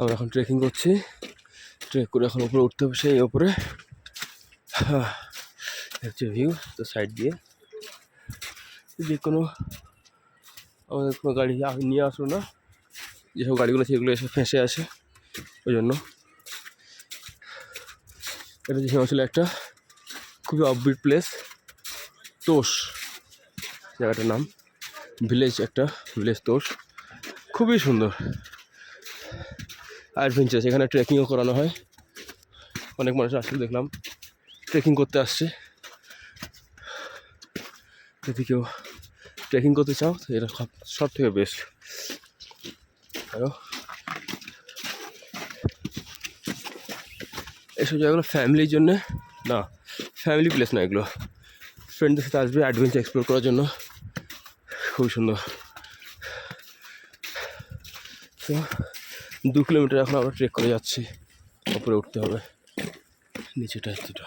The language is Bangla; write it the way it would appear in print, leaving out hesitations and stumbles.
আমরা এখন ট্রেকিং করছি। ট্রেক করে এখন উপরে উঠতে হবে, সেই ওপরে হচ্ছে ভিউ। তো সাইড দিয়ে যে কোনো আমাদের কোনো গাড়ি নিয়ে আসলো না, যেসব গাড়িগুলো সেগুলো এসে ফেঁসে আছে, ওই জন্য। এটা যে হিমাচলে একটা খুবই অফবিট প্লেস, তোষ জায়গাটার নাম, ভিলেজ, একটা ভিলেজ তোষ, খুবই সুন্দর অ্যাডভেঞ্চার। এখানে ট্রেকিংও করানো হয়, অনেক মানুষ আসলে দেখলাম ট্রেকিং করতে আসছে। যদি কেউ ট্রেকিং করতে চাও তো এটা সব থেকে বেস্ট। এসব জায়গাগুলো ফ্যামিলির জন্যে না, ফ্যামিলি প্লেস না এগুলো, ফ্রেন্ডদের সাথে আসবে অ্যাডভেঞ্চার এক্সপ্লোর করার জন্য, খুবই সুন্দর। তো 2 কিলোমিটার এখন আমরা ট্রেক করে যাচ্ছি, উপরে উঠতে হবে, নিচেটা এতটা।